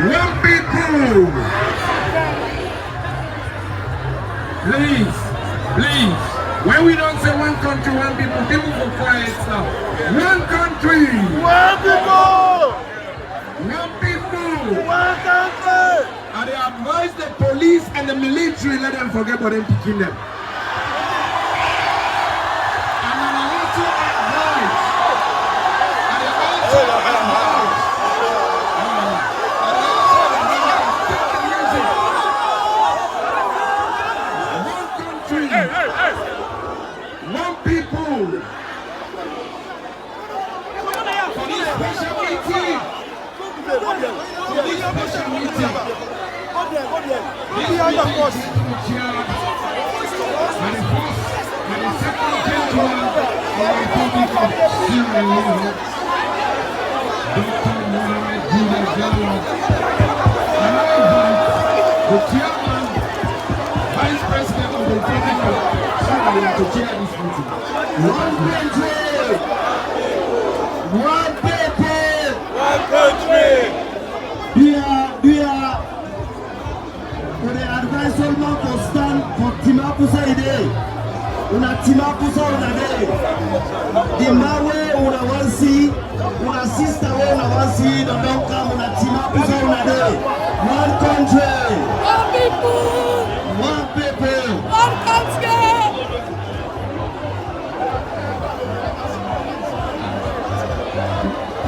One people. Please. When we don't say one country, one people, people go quiet now. One country. One people. One people. One country. And they advise the police and the military, let them forget about them picking them. And I also advise. One people. For this special meeting. The chairman, vice president of the Republic of Sierra Leone to chair this meeting. One country, one people, One country. For the advice seulement pour stand pour Timapusa idée. Una Timapusa una day. Dimawe una wansi, una sister we una wansi, don't come una Timapusa una day. One country. One people. One people. One country.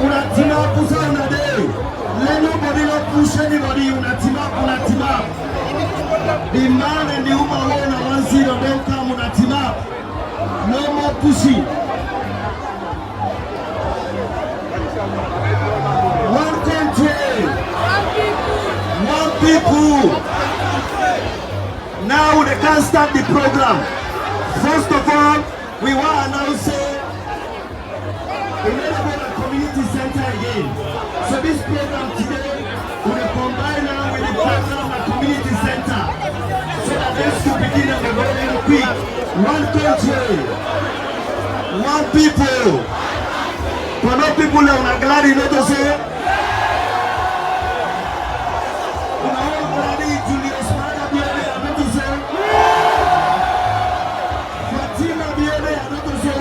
Una Timapusa una day. Let nobody not push anybody. Una Timap. The man and the woman who are one seat of them come on a team up. No more pushing. One country. One people. Now they can start the program. First of all, we want to announce we never go to community center again. So this program today will combine now with the program at community center. So that this to begin and we're going to quick. One country, one people. For no people that are glad you know to say. Julius Mada Biene, I'm not to say. Fatima Biene, I'm not to say.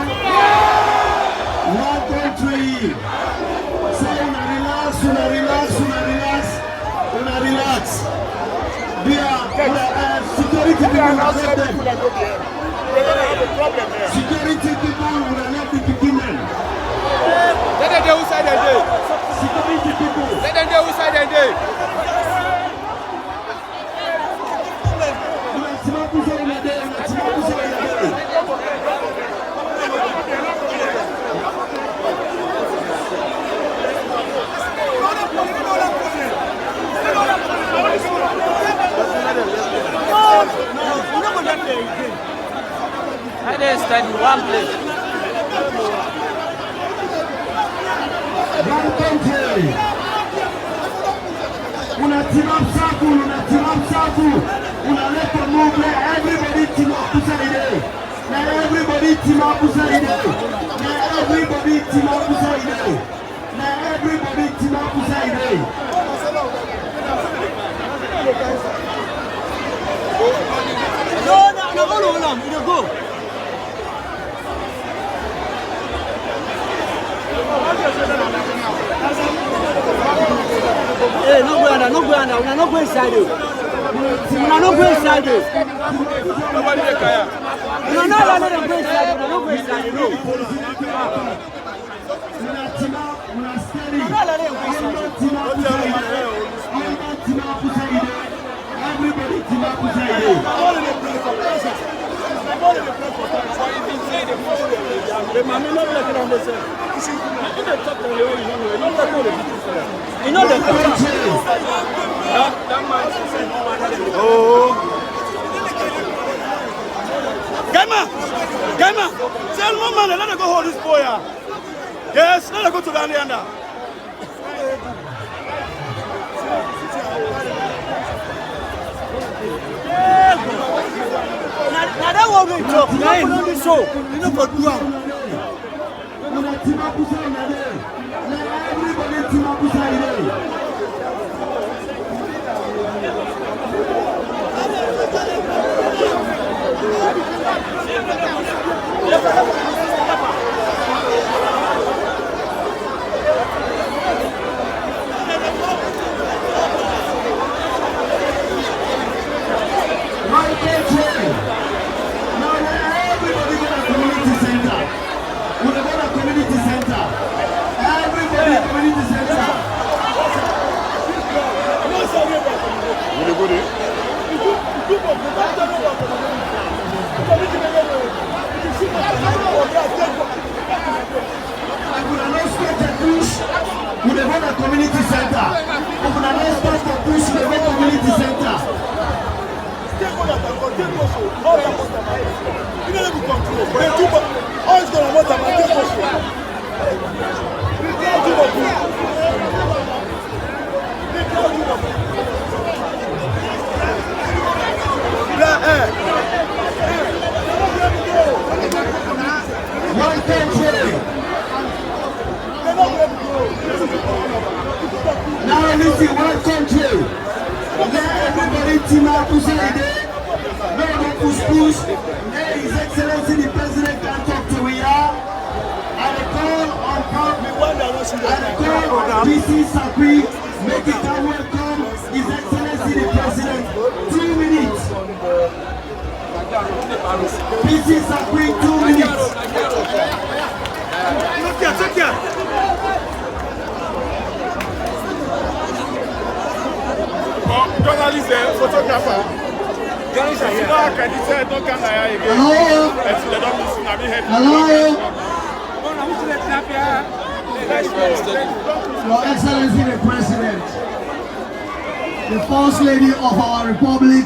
One country. Say una relax. Security people will not them. Security people will not be picking them. Let them do outside the day. Security people. Let them do outside the day. I didn't study one place. One country. Una team up circle. Una let them move. Everybody team up beside it. Now everybody team up beside it. Now everybody team up beside it. Now everybody team up beside it. No, go. Hey, no go under. Una no go inside you. Una no go inside you. Nobody dey kaya. Una no let them go inside you. Una no go inside you. No. Una steady. Una let them go inside you. Everybody team up beside it. You know the Oh. Gaima. Tell mama, let her go hold this boy. Yes, let her go to the under. Now that one we talk. Now you know the show. You know for do. Everybody team up beside it. Community center. Open a nice place for push to the community center. One country. Now listen, one country. Let everybody team up to say it. No push. Let His Excellency the President can talk to we are. And a call on PC Sakwi, make it a welcome His Excellency the President. 2 minutes. PC Sakwi, 2 minutes. Take care. Journalist, photographer. Journalist, you know, accredited, don't come here again. Hello. Your Excellency the President, the First Lady of our Republic,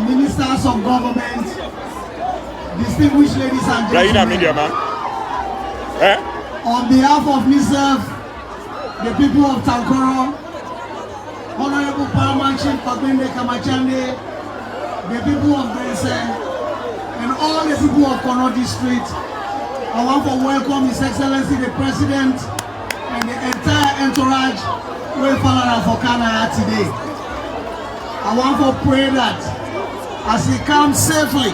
Ministers of Government, distinguished ladies and gentlemen, on behalf of myself, the people of Tankoro, Honorable Paramount Chief Pakwende Kamachande, the people of Bense, and all the people of Kono District, I want to welcome His Excellency the President and the entire entourage we follow for Canada today. I want to pray that as he comes safely,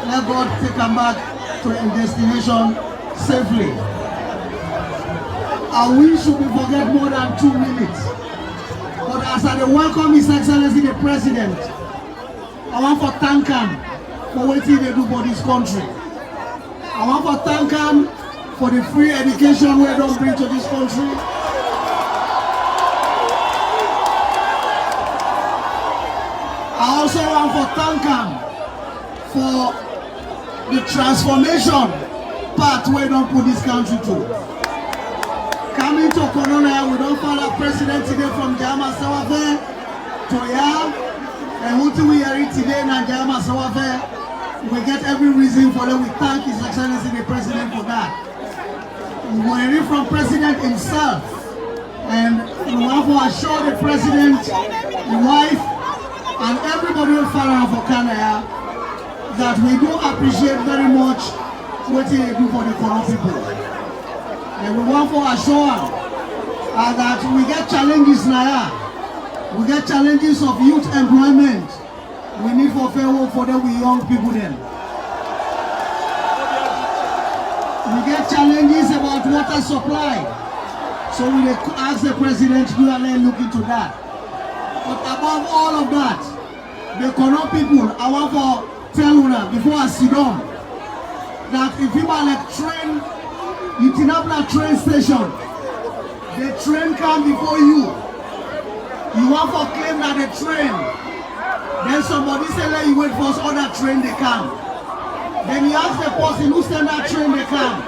let God take him back to his destination safely. And we should be forget more than 2 minutes. But as I welcome His Excellency the President, I want to thank him for what he do for this country. I want to thank him for the free education we don't bring to this country. I also want to thank him for the transformation path we don't put this country to. Coming to Corona, we don't follow President today from Jama Sawafe to ya, and what we are today in Jama Sawafe, we get every reason for them. We thank His Excellency the President for that. We hear from President himself, and we want to assure the President, the wife, and everybody who follow for Canada that we do appreciate very much what they do for the Corona people. And we want to assure that we get challenges now. We get challenges of youth employment. We need for fair work for them, we young people then. We get challenges about water supply. So we ask the President to look into that. But above all of that, the Kono people, I want to tell you now, before I sit down, that if you are like train, you turn up that train station, the train come before you. You want to claim that the train, then somebody say let you wait for other train they come. Then you ask the person who send that train they come.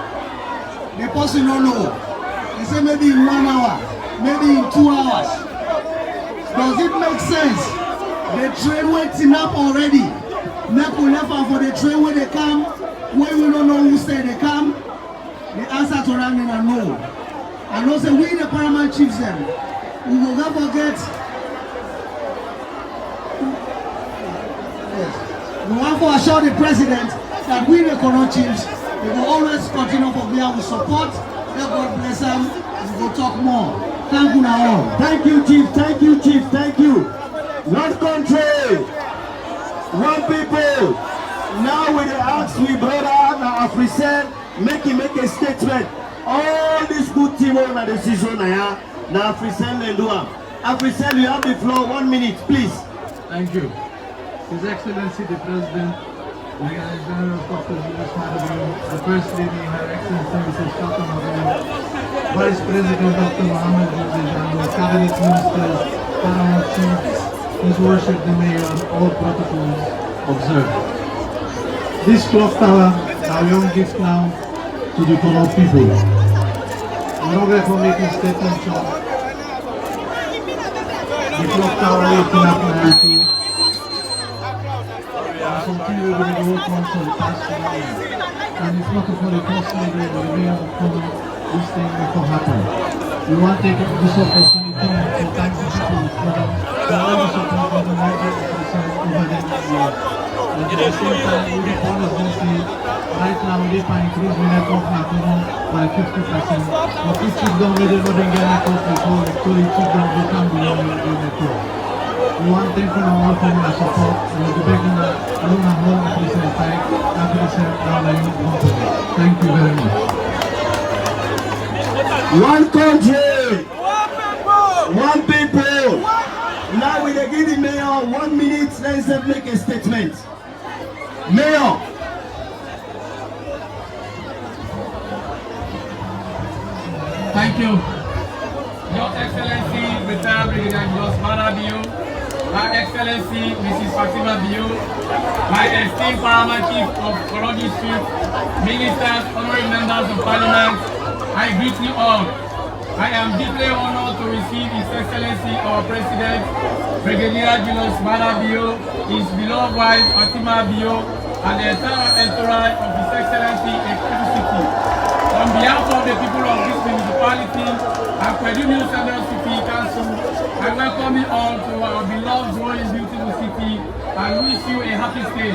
The person don't know. They say maybe in 1 hour, maybe in 2 hours. Does it make sense? The train waiting up already. Make we left for the train where they come, where we don't know who say they come. The answer to that is no. And also we the Paramount Chiefs then, we will not forget. Yes. We want to assure the President that we the Kono Chiefs, we will always continue for be our support. Let God bless them. We will talk more. Thank you now. Thank you, Chief. Thank you, Chief. Thank you. One country, one people, Now we ask we brother now Africell make a statement. All this good team on the decision now Africell and do. Africell, you have the floor. 1 minute, please. Thank you. His Excellency the President, Brigadier General Dr. Julius Madhav, the First Lady, Her Excellency Mrs. Fatima Madhav, Vice President Dr. Mohammed Jano, Cabinet Ministers, Paramount Chiefs, His Worship the Mayor, and all protocols observed. This clock tower, our young gift now to the Kolo people. I'm not going to make a statement short. The clock tower is in Apanaku. Continue with the work on for the past 2 years. And it's not for the first lady or the mayor of Kolo, this thing will happen. We want to take this opportunity to thank the people for all the support of the United States over the years. And at the same time, we the policy right now we can increase the network by 50%. But if you don't really know the network before, actually if you don't become the network. We want them to know all from our support. We will be begging the Luna Home Officer Thank you very much. One country, one people. Now we give the mayor 1 minute. Let's make a statement. Mayor. Thank you. Your Excellency, Retired Brigadier Julius Madhav, My Excellency, Mrs. Fatima Bio, my esteemed Paramount Chief of Kolo District, Ministers, honorary members of Parliament, I greet you all. I am deeply honored to receive His Excellency, our President, Brigadier Julius Madhav, his beloved wife, Fatima Bio, and the entire entourage of His Excellency, Ekiti City. On behalf of the people of this municipality and Kwedu New Central City Council, I welcome you all to our beloved, growing, beautiful city and wish you a happy stay.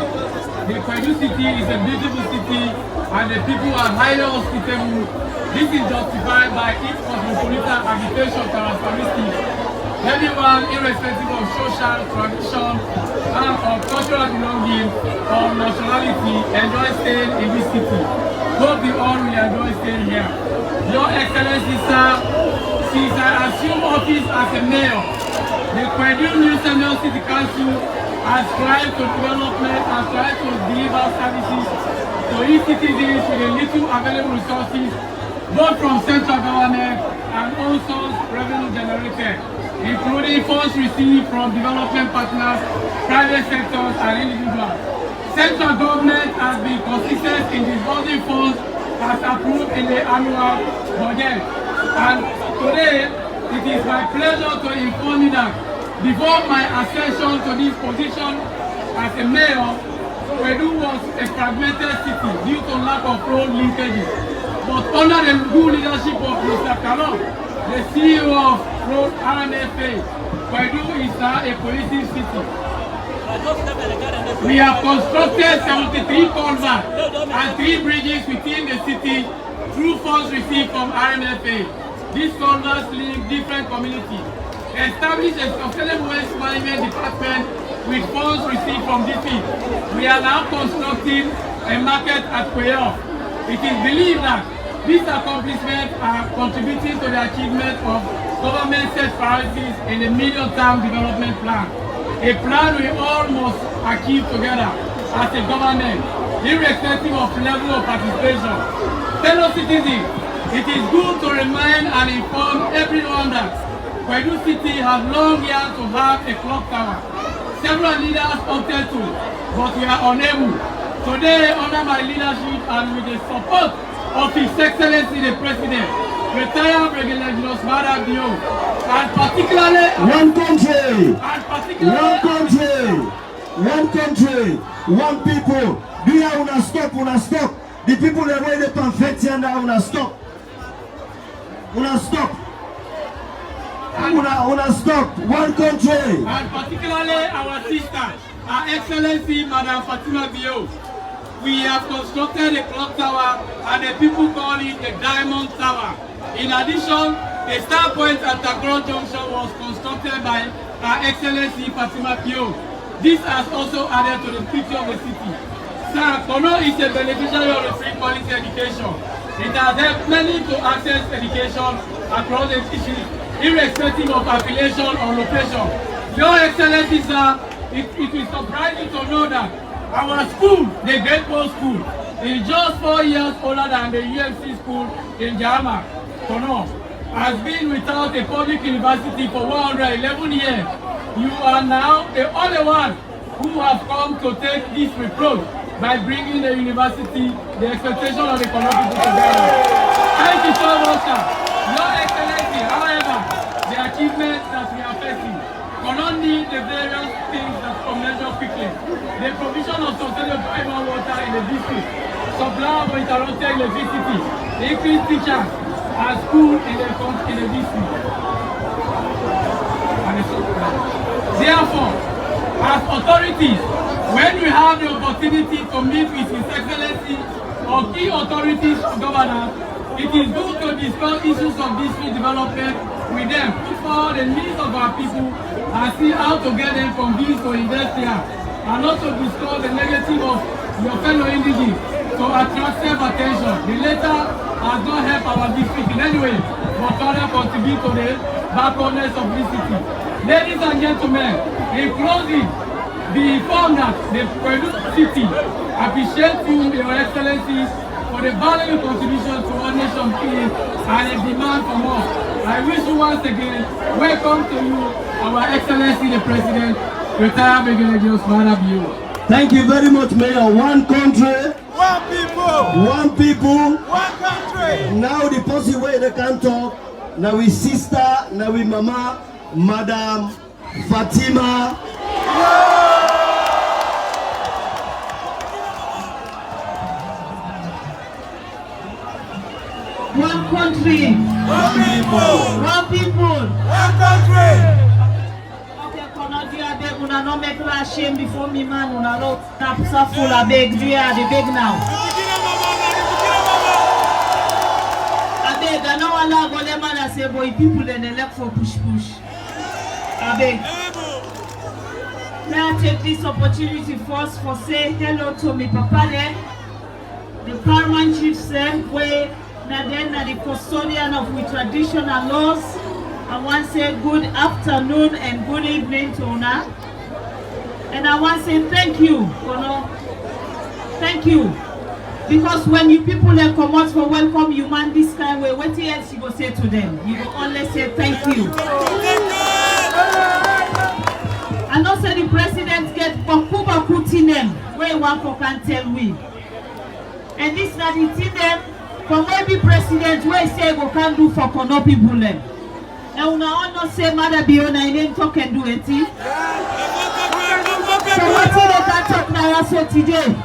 The Kwedu City is a beautiful city and the people are highly hospitable. This is justified by its cosmopolitan habitation characteristics. Everyone, irrespective of social tradition and of cultural belonging or nationality, enjoys staying in this city. Hope you all will enjoy staying here. Your Excellency, sir, since I assumed office as a mayor, the Kwedu New Central City Council has strived to development and strived to deliver services to its citizens with the little available resources, both from central government and also revenue generated, including funds received from development partners, private sectors, and individuals. Central government has been consistent in disbursing funds as approved in the annual budget. And today, it is my pleasure to inform you that before my ascension to this position as a mayor, Kwedu was a fragmented city due to lack of road linkages. But under the good leadership of Mr. Kalon, the CEO of Road RMFA, Kwedu is now a cohesive city. We have constructed 73 culverts and 3 bridges within the city through funds received from RMFA. These culverts link different communities. Established a sustainable waste management department with funds received from DP. We are now constructing a market at Kweyo. It is believed that these accomplishments are contributing to the achievement of government set priorities in the medium-term development plan. A plan we all must achieve together as a government, irrespective of level of participation. Fellow citizens, it is good to remind and inform everyone that Kwedu City has long yearned to have a clock tower. Several leaders opted to, but we are unable. Today, under my leadership and with the support of His Excellency the President, Retired Brigadier Julius Madhav, and particularly one country, one country, one people. Do you wanna stop? The people that wait the perfect and wanna stop. One country. And particularly our sister, Her Excellency Madam Fatima Bio. We have constructed a clock tower and the people call it the Diamond Tower. In addition, a Star Point at Tagoro Junction was constructed by Her Excellency Fatima Bio. This has also added to the beauty of the city. Sir, Kono is a beneficiary of the free quality education. It has helped many to access education across the district, irrespective of affiliation or location. Your Excellency, sir, it will surprise you to know that our school, the Great Post School, is just 4 years older than the UMC school in Jama, Kono, has been without a public university for 111 years. You are now the only one who have come to take this reproach by bringing the university, the expectation of the Kono people together. Thank you so much, sir. Your Excellency, however, the achievements that we are facing Kono need the various things that come measure quickly. The provision of sustainable piped water in the district, supply of uninterrupted electricity, increased teachers and schools in the district. Therefore, as authorities, when we have the opportunity to meet with His Excellency or key authorities of governance, it is good to discuss issues of district development with them, for the needs of our people, and see how to get them convinced to invest here, and also discuss the negative of your fellow indigenes to attract self-attention. The latter has not helped our district in any way, but rather contribute to the backwardness of this city. Ladies and gentlemen, in closing, be informed that the Kwedu city appreciates you, Your Excellencies, for the valuable contribution to our nation peace and a demand for more. I wish you once again, welcome to you, Our Excellency the President, retired Brigadier Osman Abiyo. Thank you very much, Mayor. One country, One people, one people. one country. Now the person where they can talk, now we sister, now we mama, Madam Fatima. One country, One people, one people. one country. Okay, Kono do a beg, una no make la shame before me man, una no tap sa full a beg, do ya the beg now. A beg, I know Allah go le man a say boy people then elect for push. A beg. May I take this opportunity first for say hello to me papa there, the paramount chief sir, where na the custodian of we traditional laws. I want to say good afternoon and good evening to Una. And I want to say thank you, Kono. Thank you. Because when you people come out for welcome you man this kind way, what else you go say to them? You go only say thank you. And also the president get baku tinem where one can tell we. And this na the tinem from every president where say go can do for Kono people. Now una all say Mother Biona in name talk and do it. So what they can talk now so today?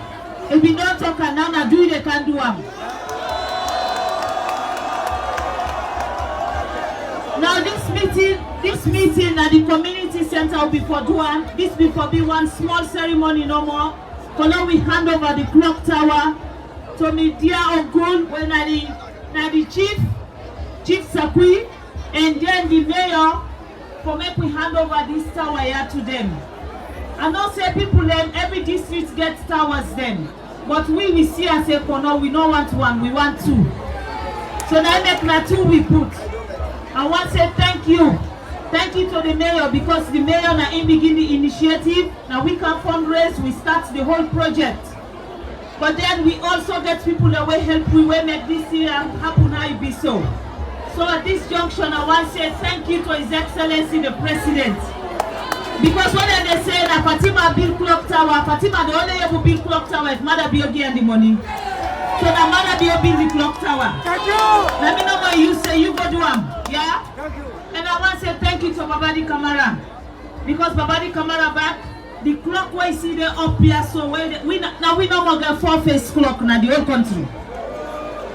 If we don't talk and now do they can do them. Now this meeting at the community center will be for doing. This will for be one small ceremony no more. Kono we hand over the clock tower to me dear uncle when the chief Sakui, and then the mayor for make we hand over this tower here to them. And not say people them every district gets towers them. But we see as a Kono, we don't want one, we want two. So now make na two we put. I want to say thank you. Thank you to the mayor because the mayor na in begin the initiative. Now we can fundraise, we start the whole project. But then we also get people that will help we will make this year happen how it be so. So at this junction I want to say thank you to His Excellency the President. Because when they say that Fatima build clock tower, Fatima the only ever build clock tower if Mother Biogi and the money. So the Mother Biogi build the clock tower. Thank you. Let me know what you say, you go do them. Yeah? Thank you. And I want to say thank you to Babadi Kamara. Because Babadi Kamara back, the clock we see there up here, so we no more get 4-face clock in the whole country.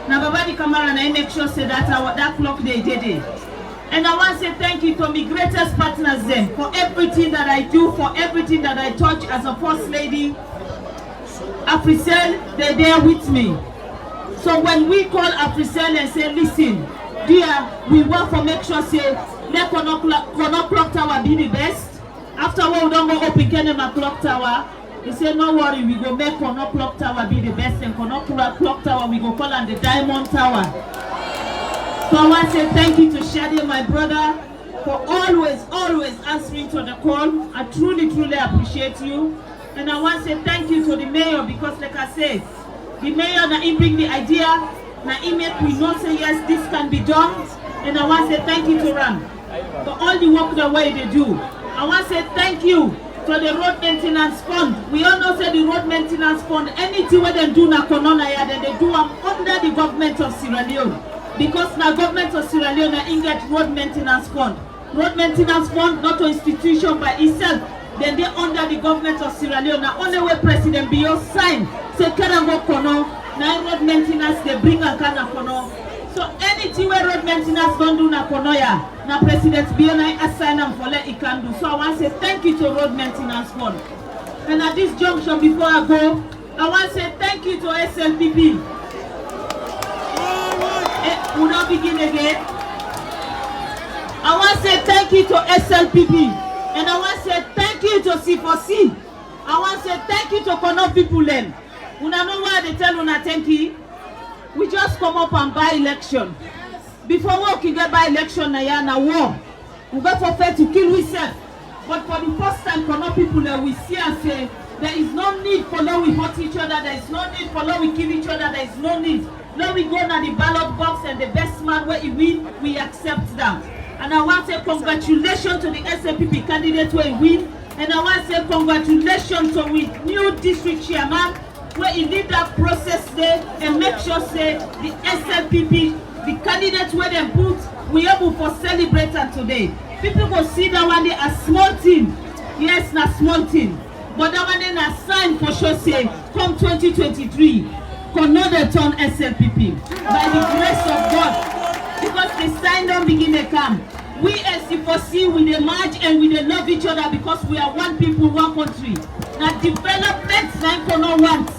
Now Babadi Kamara and I make sure say that clock they did it. And I want to say thank you to my greatest partners then for everything that I do, for everything that I touch as a first lady. Africell, they're there with me. So when we call Africell and say, listen, dear, we want to make sure say let Kono clock tower be the best. After we don't go up in Kenema clock tower, He said, no worry, we go make Kono Clock Tower be the best, and Kono Clock Tower, we go call on the Diamond Tower. So I want to say thank you to Shadi, my brother, for always answering to the call. I truly appreciate you. And I want to say thank you to the mayor, because like I said, the mayor, na he bring the idea, na he make we know say yes, this can be done. And I want to say thank you to Ram for all the work the way they do. I want to say thank you to the road maintenance fund. We all know say the road maintenance fund, anything where they do na Konona ya, then they do them under the government of Sierra Leone. Because na government of Sierra Leone na get road maintenance fund. Road maintenance fund not an institution by itself. Then they under the government of Sierra Leone. Now only way President Bio sign say Karango Kono, now road maintenance they bring a Kana Kono. So anything where road maintenance don't do na Kono ya, now President Bio na assign them for let it can do. So I want to say thank you to road maintenance fund. And at this junction before I go, I want to say thank you to SLPP. We don't begin again. I want to say thank you to SLPP. And I want to say thank you to C4C. I want to say thank you to Kono people then. You know why they tell you thank you? We just come up and buy election. Before we can get by election na war. We go for fair to kill ourselves. But for the first time, Kono people we see and say there is no need for law we hurt each other, there is no need for law we kill each other, there is no need. Now we go to the ballot box and the best man where he win, we accept that. And I want to say congratulations to the SLPP candidate where he win. And I want to say congratulations to the new district chairman where he lead that process there and make sure say the SLPP, the candidates where they put, we able for celebrate and today. People go see that one day a small team. Yes, not small team. But that one then a sign for sure say come 2023, Kono the turn SLPP by the grace of God. Because the sign don't begin to come. We as C4C, we dey merge and we dey love each other because we are one people, one country. Now developments na Kono want.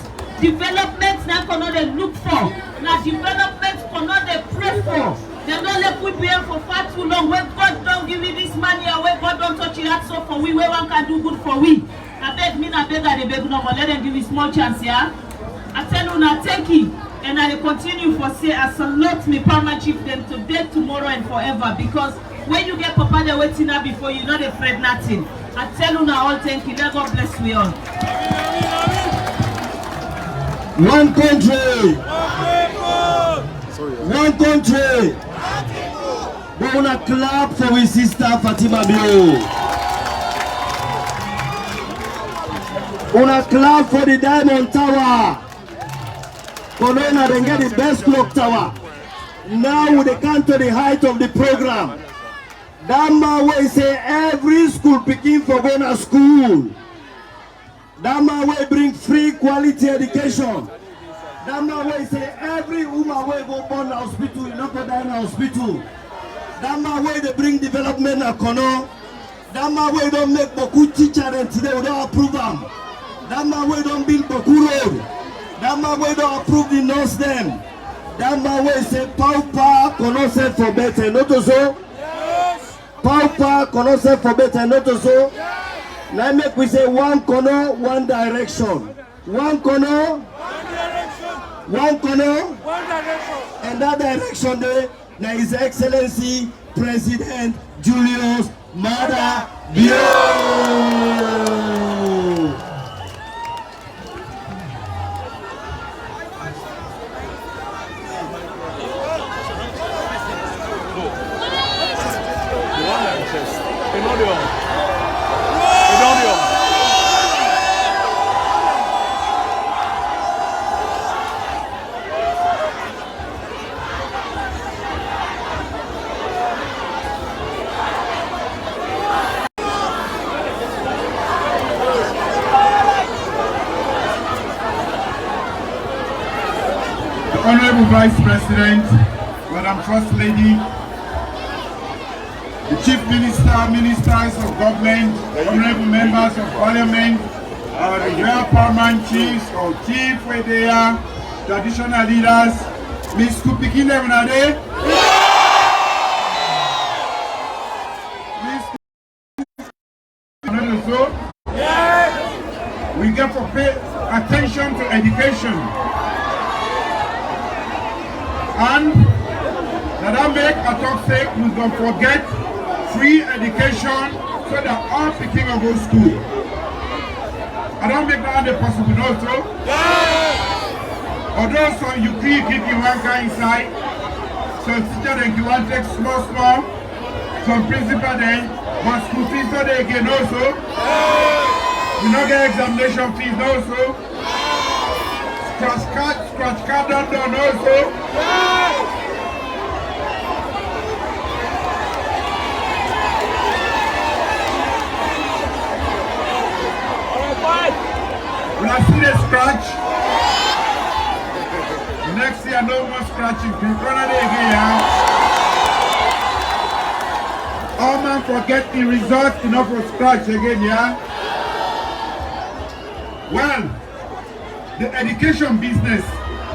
Developments na Kono they look for. Now developments Kono they pray for. They don't let we be here for far too long. When God don't give you this money away, God don't touch it so for we, where one can do good for we. I beg me, I beg that they beg no, but let them give you small chance, yeah? I tell you now, thank you. And I will continue for say I salute me paramount chief them today, tomorrow and forever. Because when you get Papa they waiting up before you, not afraid nothing. I tell you now all thank you. Let God bless we all. One country. One country. We're gonna clap for our sister Fatima Bio. We're gonna clap for the Diamond Tower. Corona then get the best clock tower. Now they come to the height of the program. That man will say every school picking for going to school. That man will bring free quality education. That man will say every woman will go born in hospital, you not go die in hospital. That man will they bring development at Kono. That man will don't make Boku teacher and today we don't approve them. That man will don't build Boku road. That man will don't approve the nurse them. That man will say Paupa Kono set for better, not so. Paupa Kono set for better, not so. Now make we say one Kono, one direction. One Kono, one Kono, one direction. And that direction there, now His Excellency President Julius Maada Bio. Honorable Vice President, Madam First Lady, the Chief Minister, Ministers of Government, Honorable Members of Parliament, the Royal Paramount Chiefs or Chief Wedea, traditional leaders, Ms. Kupikile Munade, we get to pay attention to education. And that make a talk say we don't forget free education so that all people can go to school. I don't make that possible also. Although some you keep you one guy inside, some teacher then you want to take small, some principal then, but school fees so they again also. You don't get examination fees also. Scratch card done also. When I see the scratch, next year no more scratching. All man forget the result enough for scratch again, yeah? Well, the education business,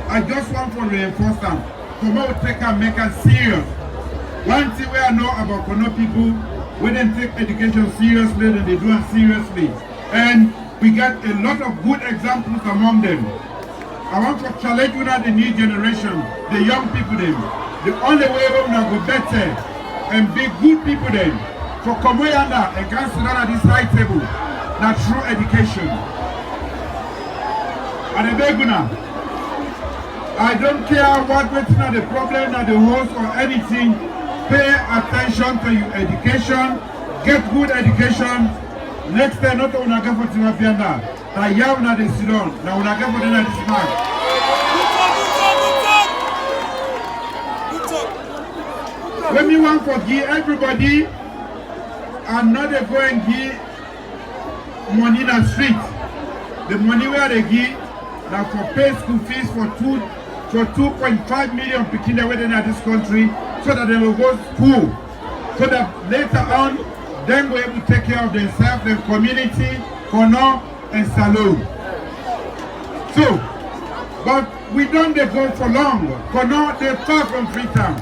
I just want to reinforce them. Come out, take and make it serious. One thing we know about Kono people, when they take education seriously, then they do it seriously. And we get a lot of good examples among them. I want to challenge you now the new generation, the young people them. The only way we will go better and be good people then. For Komoyanda and can sit down at this high table, not through education. And the beguna, I don't care what waiting at the problem at the host or anything. Pay attention to your education, get good education. Next time, not only get for Timapianda, I have not the Sidon, now when I get for the next mark. When we want to give everybody, and not they go and give money in the street. The money where they give, now for pay school fees for 2.5 million people that were in this country, so that they will go to school. So that later on, then we're able to take care of themselves, their community, Kono and Salou. So, but we don't go for long. Kono, they're far from Freetown.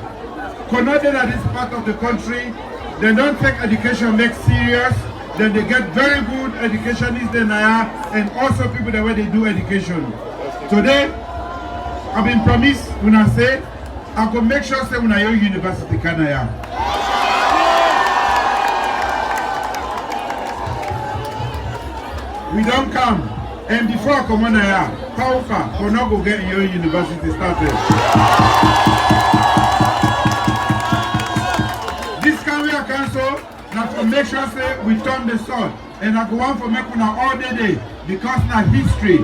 Kono, they're at this part of the country. They don't take education make serious. Then they get very good educationists than I are, and also people that way they do education. Today, I've been promised when I say, I will make sure say when I go university Kanaya. We don't come, and before I come on here, how far we're not going to get your university started. This Canada Council, now to make sure say we turn the sword, and I go on for make una all day because now history.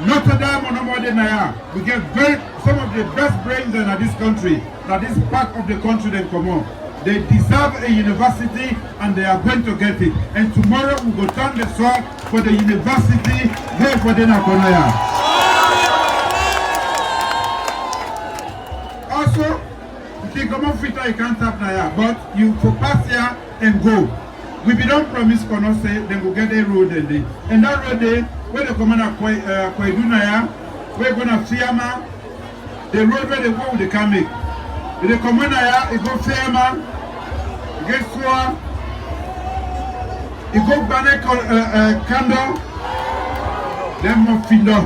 Notre Dame no more than I. We get some of the best brains in this country. Now this part of the country they come on. They deserve a university and they are going to get it. And tomorrow we will turn the sword for the university here for the Nakonaya. Also, you can come on Fita, you can't tap Naya, but you for pass here and go. We don't promise Kono say they will get a road and that road there, where the commander Kwaidunaya, we're going to Fiama, the road where they go with the Kamik. The commander, it go Fiama, get Swa, it go Banek Kando, then Mofindo.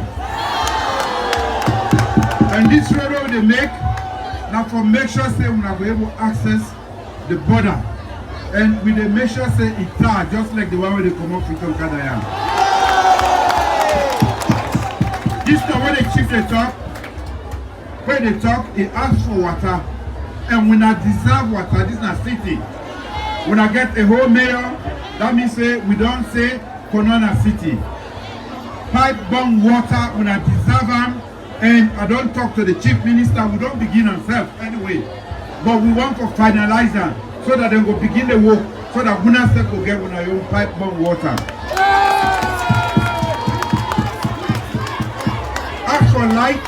And this road they make, now for make sure say we will be able to access the border. And with the measure say it's just like the one where they come up with Kadaya. This is when the chief they talk. When they talk, they ask for water. And when I deserve water, this is a city. When I get a whole mayor, that means say we don't say Konona City. Pipe bomb water when I deserve them. And I don't talk to the chief minister, we don't begin ourselves anyway. But we want to finalize them. So that they will begin the work, so that Bunasek will get your own pipe bomb water. Actual light.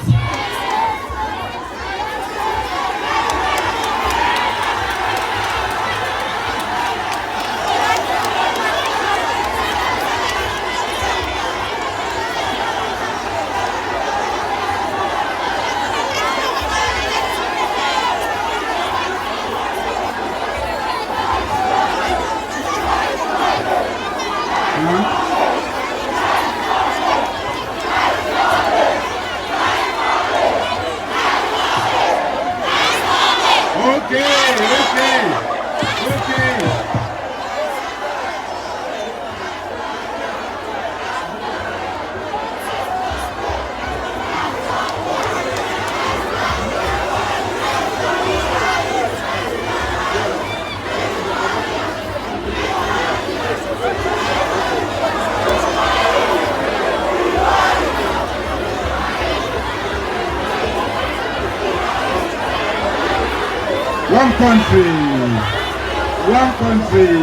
One country.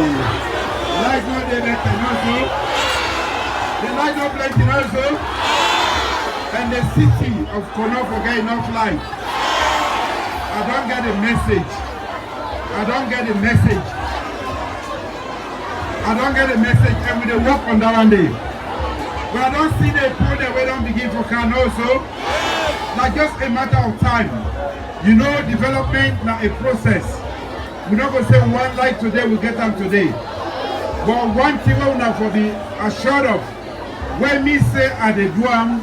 Light no dey let them also. The light no plenty also. And the city of Kono forget enough light. I don't get the message. And we dey work on that one day. But I don't see the project we don't begin for Kano also. Like just a matter of time. You know, development now a process. We're not going to say one light today, we'll get them today. But one thing we now for be assured of, when me say at the Guam,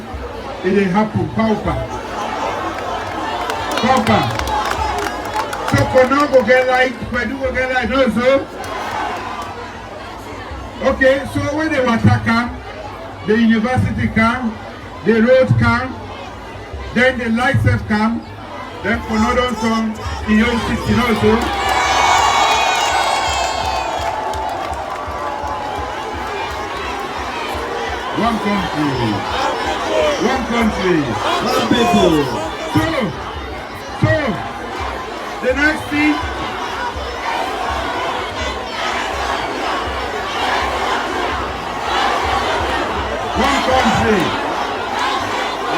it will happen. Paupa. So Kono go get light, Kwedu go get light also. Okay, so when the water come, the university come, the road come, then the lights have come. Then for another song, in your city also. One country. One people. So, the next thing. One country.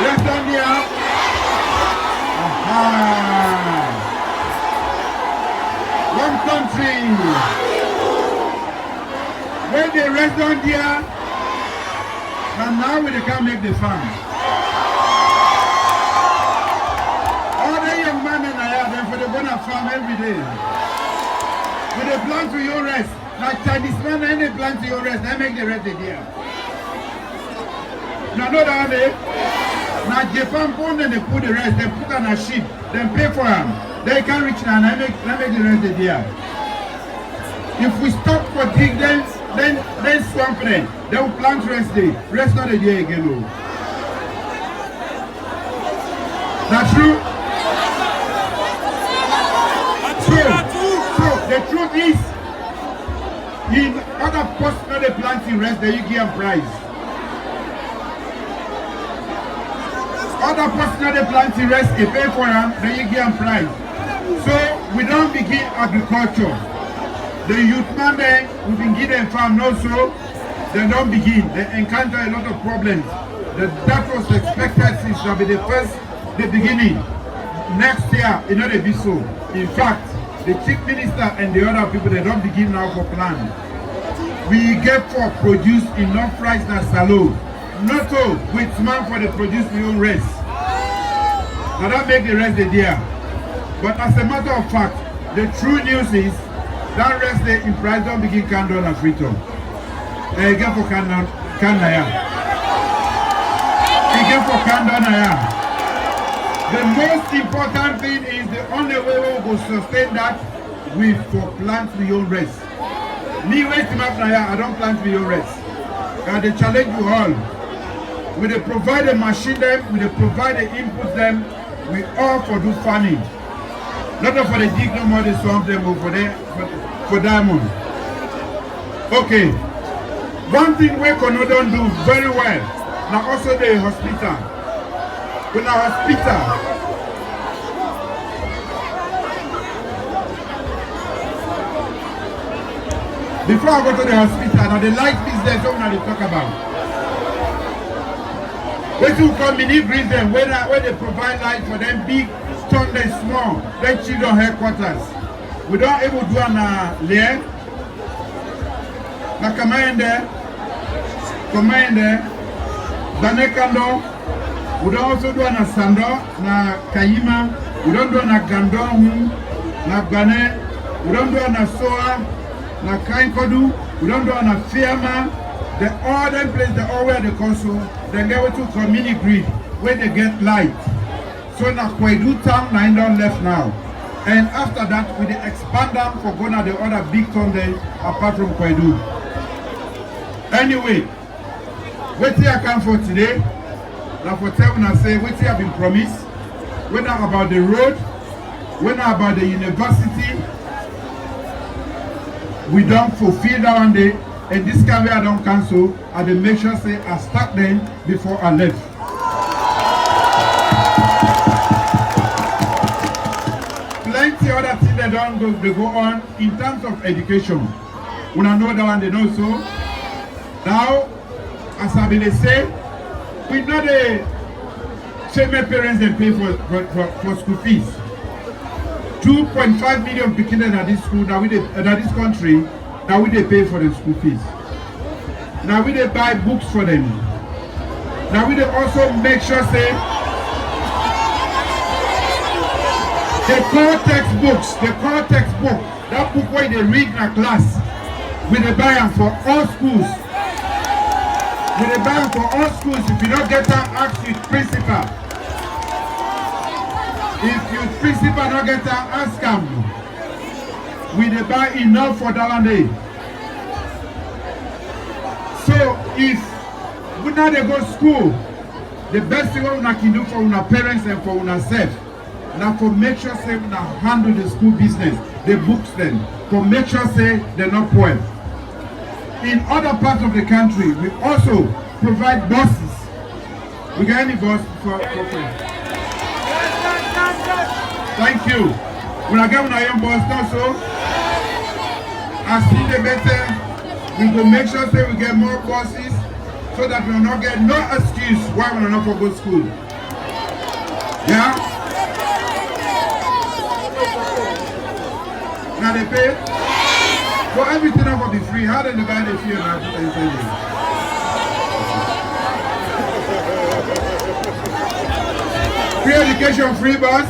Rest on here. One country. When they rest down there, and now we can make the farm. All the young men in there, then for the gonna farm every day. When they plant to your rest, like Chinese men, and they plant to your rest, they make the rest there. Now know that way. Now Japan pound and they put the rest, they put on a ship, then pay for them. They can reach now and make the rest there. If we stop for dig then swamp them, they will plant rest day. Rest not a day again. No. That's true? So the truth is, in other personal they planting rest, they you give them prize. Other personal they planting rest, they pay for them, then you give them prize. So we don't begin agriculture. The youth man there, we begin them farm also, they don't begin. They encounter a lot of problems. That was expected since the beginning. Next year, it not be so. In fact, the chief minister and the other people, they don't begin now for plan. We get for produce enough rice that salo. Not all with man for the produce we own rest. Now that make the rest the dear. But as a matter of fact, the true news is that rest day in price don't begin candle and frito. Again for candle, Again for candle. The most important thing is the only way we will sustain that we for plant we own rest. Me waste map I don't plant we own rest. And they challenge you all. We they provide the machine them, we they provide the input them, we all for do farming. Not for the dig no more, they swamp them over there for diamond. Okay. One thing we Kono don't do very well. Now also the hospital. With our hospital. Before I go to the hospital, now the light business, what we talk about. When you come mini grid them, when they provide light for them big, strong and small, then children headquarters. We don't able to do an layer. Na commander, Danekando, we don't also do an Sando, na Kayima, we don't do an Gandon, na Gane, we don't do an Soa, na Kainkodu, we don't do an Fiama. The all them place the all where the council, then go to community grid where they get light. So now Kwedu town 9 down left now. And after that, we expand them for going to the other big town there apart from Kwedu. Anyway, what I come for today, now for telling us say what have been promised, whether about the road, whether about the university, we don't fulfill that one day, and this can be I don't cancel, and they make sure say I start them before I left. Plenty other things that don't go, they go on in terms of education. When I know that one, they know so. Now, as I been say, we know the same parents they pay for school fees. 2.5 million people at this school, that we at this country, that we they pay for the school fees. Now we they buy books for them. Now we they also make sure say the core textbooks, that book where they read in a class, we they buy them for all schools. We they buy them for all schools. If you don't get that, ask your principal. If your principal don't get that, ask them. We they buy enough for that one day. So if we not they go to school, the best thing we can do for our parents and for ourselves, now for make sure say we handle the school business, the books then, for make sure say they're not poor. In other parts of the country, we also provide buses. We got any bus for Thank you. When I get on our own bus also, as see the better, we will make sure that we get more buses so that we will not get no excuse why we are not for good school. Yeah? Now they pay? For everything will be free. How do they buy the fee now? Free education, free bus.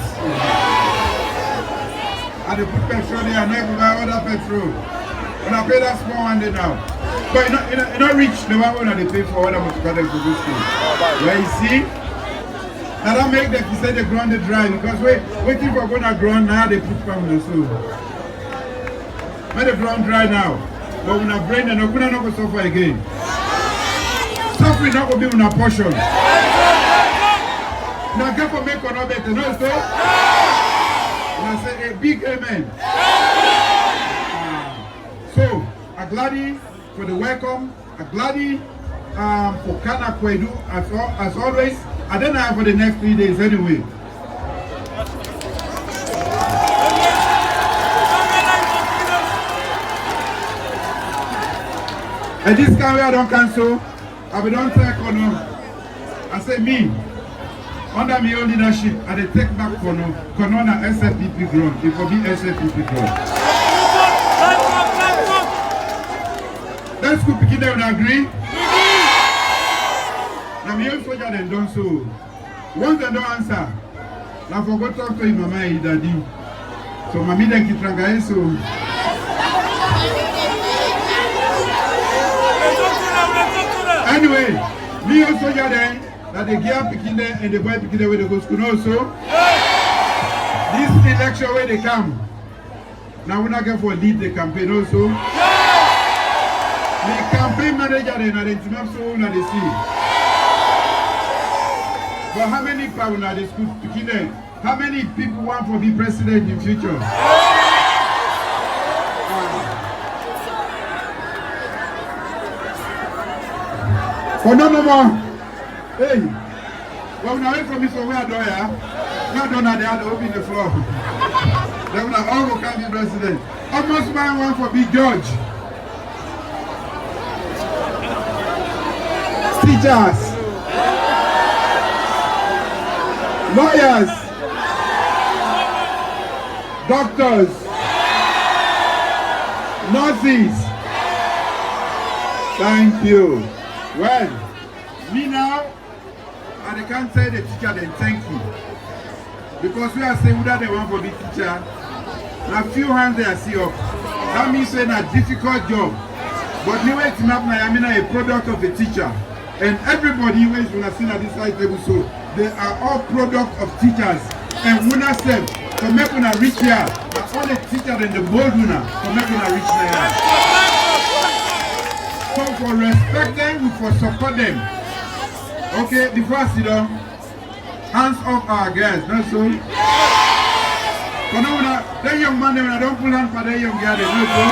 And they put petrol there and never buy other petrol. When I pay that small one day now. But you not reach the one when they pay for what I'm going to go to school. Where you see? Now that make them say the ground they dry because waiting for going to ground now they put from the soul. Let the ground dry now. But when I brain then I'm not going to suffer again. Suffering not going to be on a portion. Now get for make or not better. No, so? And I say a big amen. So, I'm glad for the welcome. I'm glad for Kana Kwedu as always. And then I have for the next 3 days anyway. And this can I don't cancel. I will don't take Kono. I say me. Under my own leadership, I will take back Kono. Kono na SFPP grown. It will be SFPP grown. That school picking them will agree. Now my own soldier then done so. Once they don't answer, now for go talk to him mama and daddy. So mommy then keep trying so. Anyway, me also soldier then that the girl picking them and the boy picking them where they go to school also. This election where they come. Now we're not going for lead the campaign also. The campaign manager then are the team so na they see. But how many people are the school picking them? How many people want to be president in future? Oh no more. Hey, well now wait for me so where do ya? Not done at the other open the floor. Then we all go can be president. Almost man want for be judge. Teachers, lawyers, doctors, nurses. Thank you. Well, me now, I can't say the teacher then thank you. Because we are saying that they want to be teacher. Now few hands they are see up. That means it's a difficult job. But me wait up now, I mean a product of the teacher. And everybody when I see at this side table so they are all product of teachers. And when I said So make una reach here. All the teachers in the bold una. So make una reach there. So for respect them, we for support them. Okay, the first hands off our girls, not so. But no, that young man, when I don't pull hand for that young girl, no so.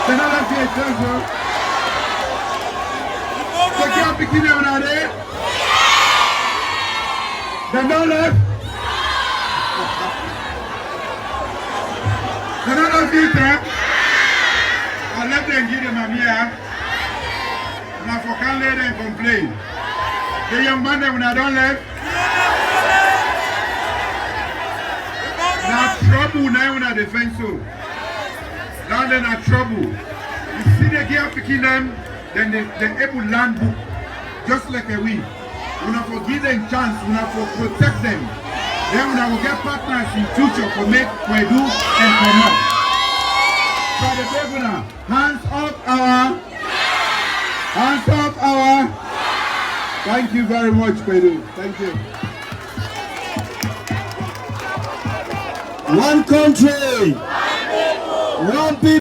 They're not that here, so. So can't pick them when I'm there. They're not left. They're not left here. I let them give them a mirror. Now for can't let them complain. The young man when I don't left. Now trouble now when I defend so. Now they're not trouble. You see the girl picking them, then they're able to land book. Just like a we. We not for give them chance, we not for protect them. Then we will get partners in future for make Kwedu and come up. So the governor, hands up our. Thank you very much, Kwedu. Thank you. One country, one people.